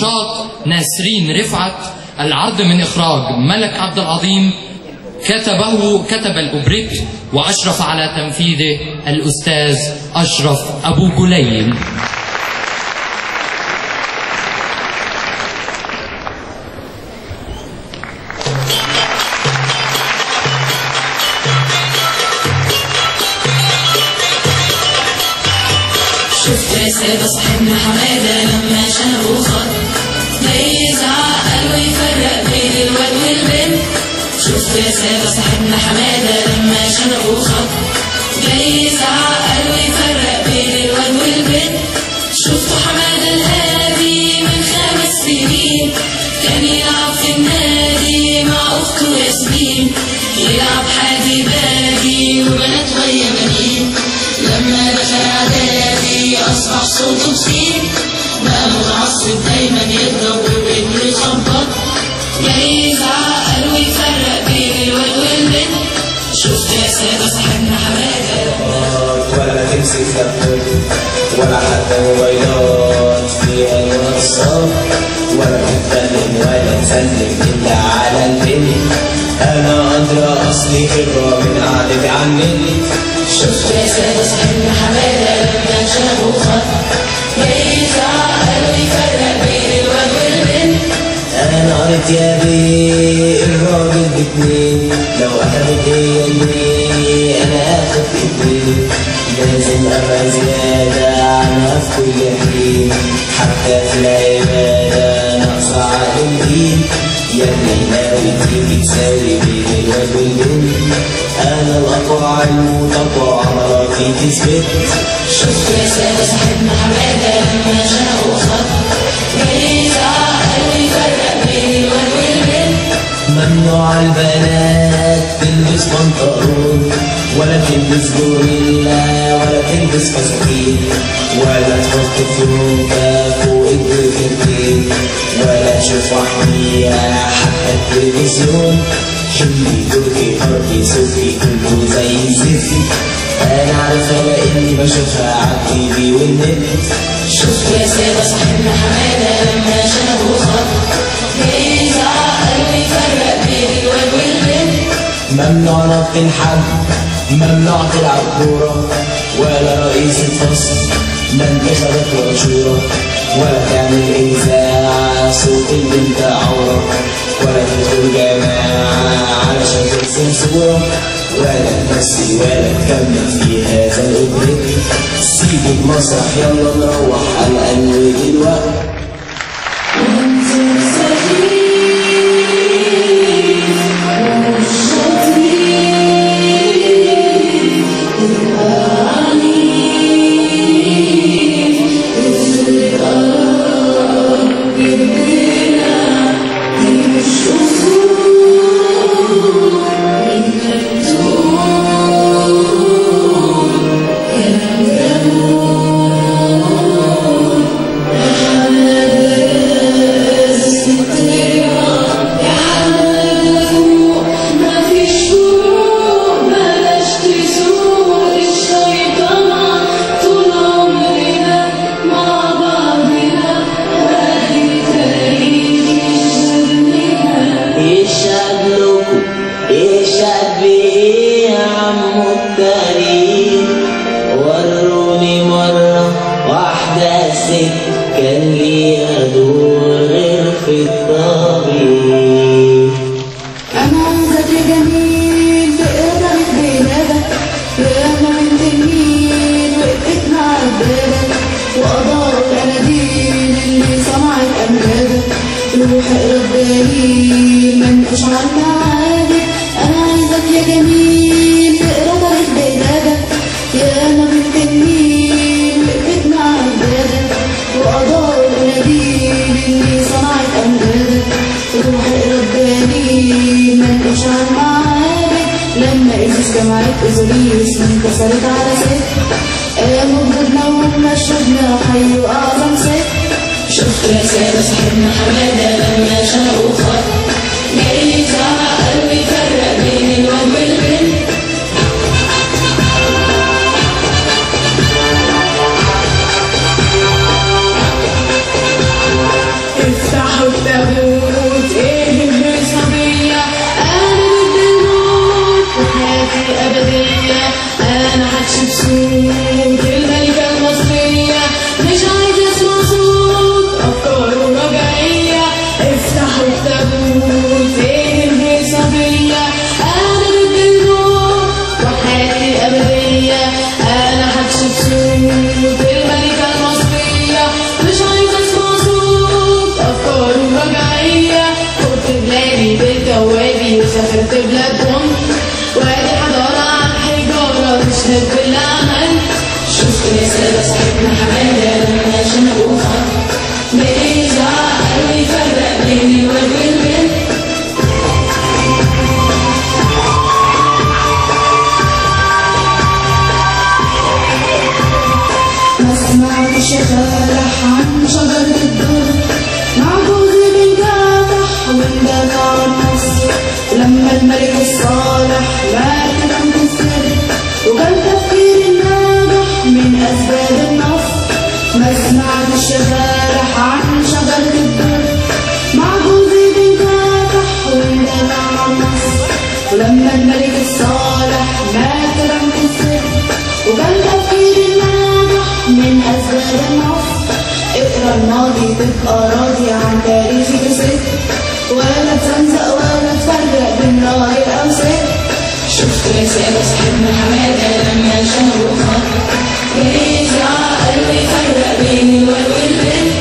نشاط ناسرين رفعت. العرض من إخراج ملك عبد العظيم، كتب الأوبريت وأشرف على تنفيذه الأستاذ أشرف أبو جليل. شفت يا سادة صاحبنا حمادة لما شافوا خط جاي يزعقل ويفرق بين الواد والبنت. شفت يا سادة صاحبنا حمادة لما شافوا خط جاي يزعقل ويفرق بين الواد والبنت. شفتوا حمادة الهادي من 5 سنين كان يلعب في النادي مع أخته ياسمين، يلعب حادي بادي وبنات ويا بنين. لما دخل اعدادي اصبح صوته بسين، بقى متعصب دايما يضرب وابنه يخبط، جاي يزعقل ويفرق بين الواد والبنت. شفت يا سادة صاحبنا حمادة ولا تمسك لابتوب ولا حتى موبايلات فيها الواتساب، ولا تتكلم ولا تسلم الا على البنت. انا ادرى اصلي خبره من قعدتي على النت. شفت يا سادة صاحبنا حمادة لما شافوا خط جاي يزعقل ويفرق بين الواد والبنت. انا قريت يا بيه الراجل باتنين، لو اخدت هي اللي انا اخد اتنين. لازم ابقى زيادة عنها في كل حين، حتى في العبادة ناقصة عقل الدين. يا ابني ناوي تيجي تساوي بين الواد والبنت، انا الاقوى علم وتقوى عضلاتي تثبت. شفت يا سادة صاحبنا حمادة لما شافوا خط جاي يزعقل ويفرق بين الواد والبنت. ممنوع البنات تلبس بنطلون، ولا تلبس جوريلا، ولا تلبس فساتين، ولا تحط فلوكة فوق الدكتين، ولا تشوف وحديها حتى التلفزيون. حلي تركي فرقي صوفي كله زي الزفت، انا عارفة لاني بشوفها عالتي في والنت. شفت يا سادة صاحبنا حمادة لما شافوا خط جاي يزعقل ويفرق بين الواد والبنت. ممنوع نط الحد، ممنوع تلعب كورة، ولا رئيس الفصل لا انتخابات ولا شورى، ولا تعمل إذاعة صوت البنت عورة، ولا تدخل جامعة علشان ترسم صورة، ولا تمثل ولا تكمل في هذا الأوبريت. سيب المسرح يلا نروح قلقان دلوقتي. كان ليها دور غير في الطبيب. أنا عايزك يا جميل بقدرك بلادك، ياما من تنين وقفت مع عبادك، وأدار الأناديل اللي صنعت أمجادك. روح اقرا الدليل منقوش عن معادك. أنا عايزك يا جميل بقدرك بلادك، ياما من تنين وقفت مع عبادك، وأدار الأناديل اللي صنعت أمجادك. روح اقرا الدليل منقوش عن معادك. لما إيزيس جمعت أوزوريس انتصرت على ست، قاموا بجبنا ومشوا ابنها حيوا أعظم ست. شفت يا سادة صاحبنا حمادة لما شافوا خط جاي يزعقل ويفرق بين الواد والبنت. وبلادهم، وادي حضارة عن حجارة تشهد بالعمل. شفت يا سادة صاحبنا حمادة لما شنقوا خط، بيزعق ويفرق بين الواد والبنت. ما سمعتش غالح عن شجرة الدر، مع جوزي بيجرح وندافع عن مصر، لما الملك الصالح مات كنت السر، وكان تفكير الناجح من أسباب النصر. ما سمعتش غالح عن شجرة الدر، مع جوزي بيجرح وندافع عن مصر، ولما الملك الصالح مات كنت السر، وكان تفكير الناجح من أسباب النصر. اقرا الماضي تبقى راضي عن تاريخك ست، ولا تنزق ولا تفرق بين راجل أو ست. شفت يا سادة صاحبنا حمادة لما شنقوا خط، بيزعق ويفرق بين الواد والبنت.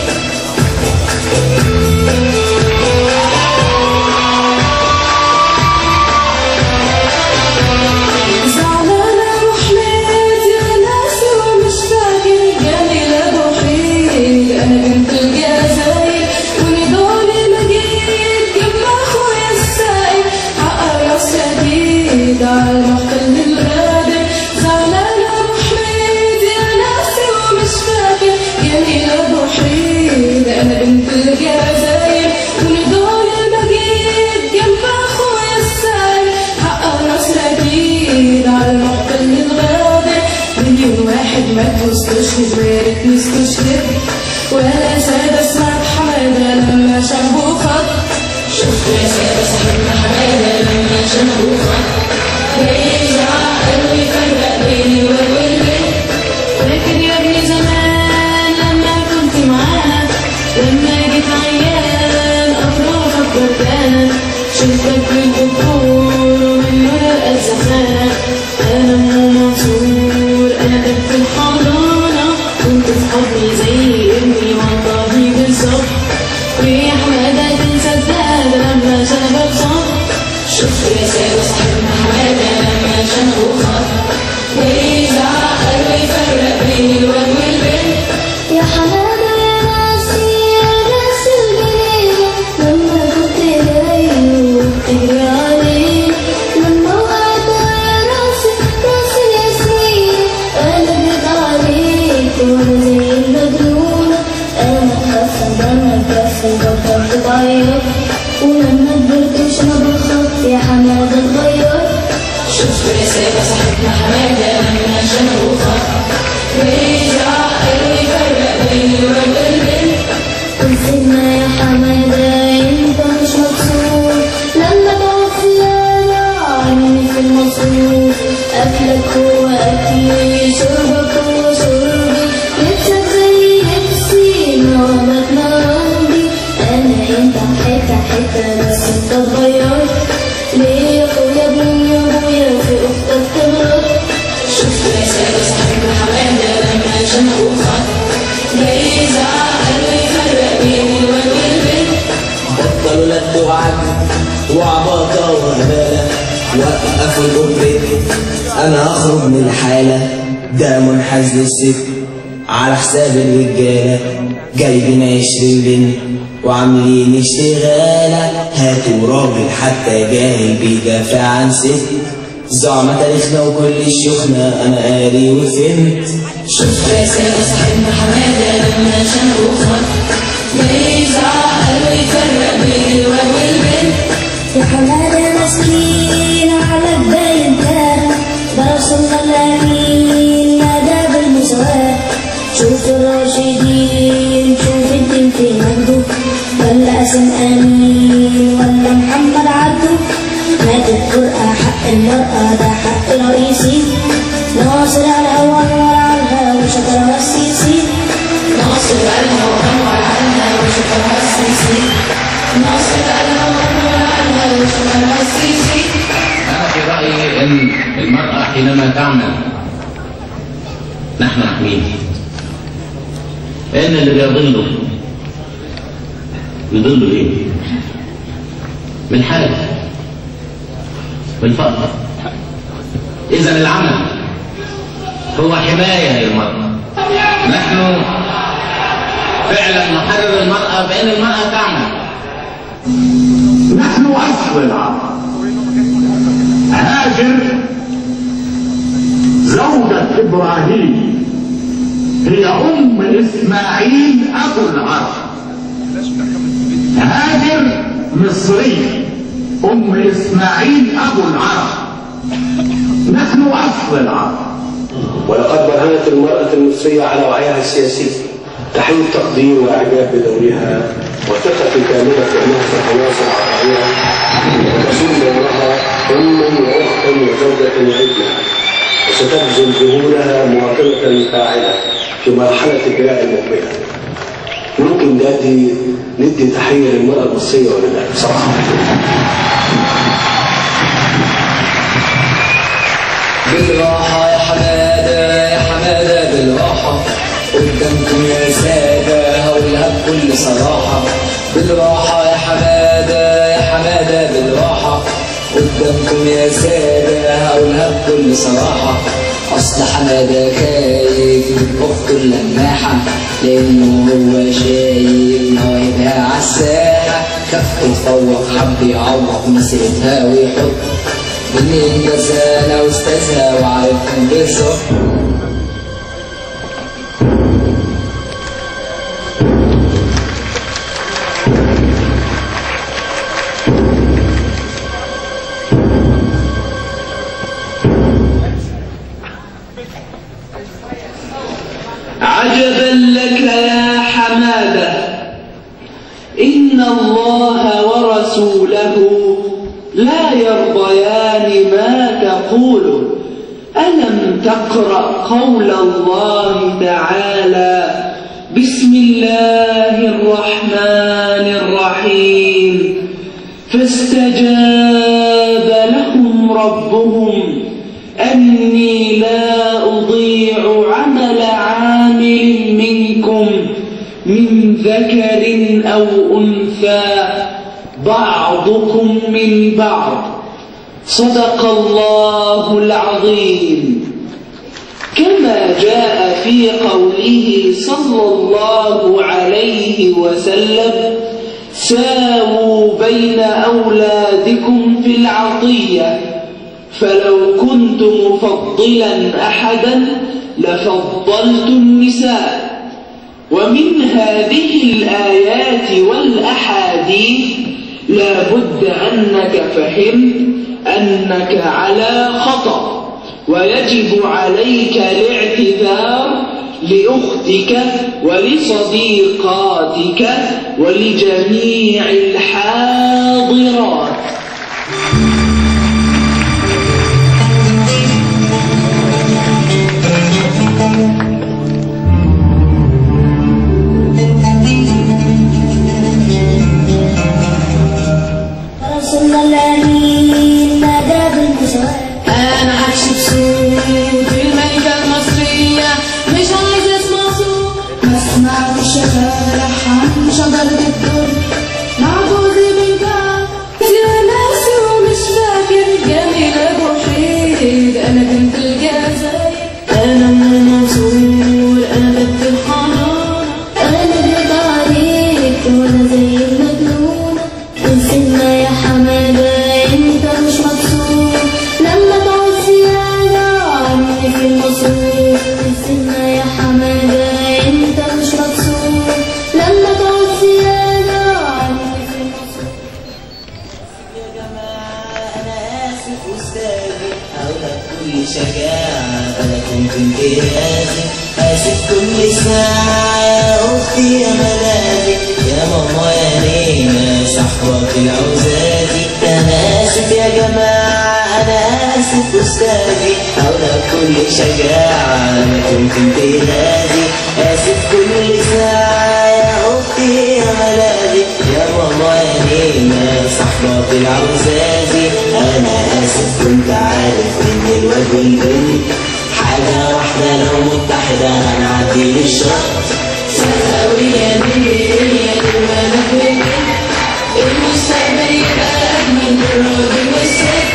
زعلانة وحميت يا ناسي ومش فاكر جميل أبو حيد، أنا بنت الجزائر ونضالي مجيد جنب أخويا السائل، حق راس شديد على المحتل الغادر. زعلانة وحميت يا ناسي ومش فاكر جميل أبو حيد، أنا بنت الجزائر ونضالي مجيد جنب أخويا السائل، حق راس شديد على المحتل الغادر. مليون واحد مات واستشهد ويا ريتني استشهد، ولا سادة سمعت حمادة لما شنقوا خط. شفت يا سادة صاحبنا حمادة لما شنقوا خط، بيزعق ويفرق بين الواد والبنت. فاكر يا ابني زمان لما كنت معانا، لما جيت عيان أطرافك بردانة، شلتك بالدكتور ومن ورقة زخانة. أنا أم منصور أنا بنت الحضانة، كنت في حضني زي ابني وعطاني بالظبط، ويا حمادة تنسى الزاد لما شنقك خط. شفت يا سادة صاحبنا حمادة لما شنقوا خط، بيزعق ويفرق بين الواد والبنت. يا حمادة يا ناسي يا ناس الجنينة، لما كنت جاي وبتجري علي، لما وقعت يا راسي راس الياسمين، قلبت عليك وانا زي المجنونة. انا خاصة دمك بس بطلت تعيط، ولما كبرت وشرب الخط يا حمادة اتغير. شفت يا سادة صاحبنا حمادة لما شنقوا خط، بيزعق ويفرق بين الواد والبنت. وسيبنا يا حمادة انت مش مبسوط، لما توفي انا عني في المصروف، اكلك هو اكلي شربك هو شربي، لبسك زي لبسي نومك نومي. انا انت حتة حتة بس انت اتغيرت، ليه يا اخويا ابني يا ابويا في اختك تغلط. شفت يا سادة صاحبنا حمادة لما شنقوا خط، بيزعق ويفرق بين الواد والبنت. بطلوا لد وعد وعباطة وغبالة، وقفوا الأوبريت أنا هخرج من الحالة. ده منحاز للست على حساب الرجالة، جايبين 20 بنت وعاملين اشتغالة. هاتوا راجل حتى جاهل بيدافع عن ست، زعم تاريخنا وكل الشيوخنا أنا قاري وفهمت. شفت يا سادة صاحبنا حمادة لما شنقوا خط، بيزعق ويفرق بين الواد والبنت. يا حمادة مسكين على الباين كان، ده رسولنا الأمين نادى بالمساواة. شوف الراشدين شوف الدين في مجده، ولا قاسم أمين ولا محمد عبده. مات القرآن حق المرأة ده حق رئيسي، ناصر على وانور عنها وشكرها السيسي. ناصر قالها وانور عنها وشكرها السيسي. ناصر قالها وانور عنها وشكرها السيسي. أنا في رأيي إن المرأة حينما تعمل نحن نحميها. إن اللي بيضلوا إيه؟ من حاجة بالفضل. إذا العمل هو حماية للمرأة. نحن فعلا نحرر المرأة بأن المرأة تعمل. نحن أصل العرب. هاجر زوجة إبراهيم هي أم إسماعيل أبو العرب. هاجر مصرية أم إسماعيل أبو العرب. نحن أصل العرب. ولقد برهنت المرأة المصرية على وعيها السياسي، تحيي التقدير والإعجاب بدورها وثقة كاملة في أنها ستواصل عطائها وتصون دورها أما وأختا وزوجة وابنة، وستبذل جهودها مواطنة فاعلة في مرحلة البناء المقبلة. ممكن ندي تحية للمرأة المصرية ولا لا؟ بصراحة بالراحة يا حمادة يا حمادة بالراحة، قدامكم يا سادة هقولها بكل صراحة. بالراحة يا حمادة يا حمادة بالراحة، قدامكم يا سادة هقولها بكل صراحة. أصل حمادة خايف من أخته اللماحة، لأنه هو شايف مواهبها عالساحة. خف تفوق حب يعوق مسيرتها ويحط منين جزانا واستاذها وعارفهم بالظبط. عجبا لك يا حمادة، إن الله ورسوله لا يرضيان ما تقول. ألم تقرأ قول الله تعالى بسم الله الرحمن الرحيم فاستجاب لهم ربهم أني لا أضيع عمل عامل منكم من ذكر أو أنثى بعضكم من بعض. صدق الله العظيم. كما جاء في قوله صلى الله عليه وسلم ساووا بين أولادكم في العطية، فلو كنت مفضلا أحدا لفضلت النساء. ومن هذه الآيات والأحاديث لا بد أنك فهمت أنك على خطأ، ويجب عليك الاعتذار لأختك ولصديقاتك ولجميع الحاضرات. أنا عايش بصوت في الملكة المصرية، مش عايز اسمع صوت بسمع في الشوارع عن شجرة الدر مع جوزي بالجار. يا ناس ومش فاكر جميل أبو حيد، أنا بنت الجزائر، أنا من المنصور، أنا بنت الحضارة، أنا جيت عليك وأنا زي المجنونة. انسنا يا حمادة أنت مش مبسوط لما تعوز زيادة عني في المصروف. انسنا يا حمادة أنت مش مبسوط لما تعوز زيادة عني في المصروف. يا جماعة أنا آسف أستاذي، هقولها بكل شجاعة أنا كنت امتيازي. آسف كل ساعة يا أختي يا ملاذي، يا ماما يا نينا صحبة العزازي. أنا آسف يا جماعة أنا آسف أستاذي، هقولها بكل شجاعة أنا كنت امتيازي. آسف كل ساعة يا أختي يا ملاذي، يا ماما يا نينا صحبة العزازي. أنا آسف كنت عارف إن الواد والبنت حاجة واحدة لو متحدة هنعدي للشط. سهوي يا دنيا الملك والبنت، المستقبل يبقى أجمل من الراجل والست.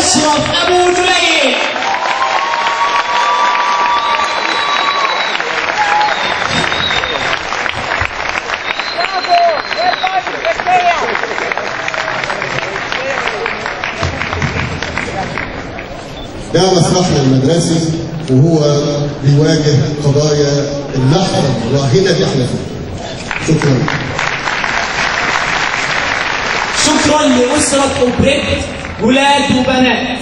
أشرف أبو جليل. ده مسرحنا المدرسي وهو بيواجه قضايا اللحظة الراهنة اللي احنا فيها. شكرا. شكرا لأسرة أوبريت ولاد وبنات.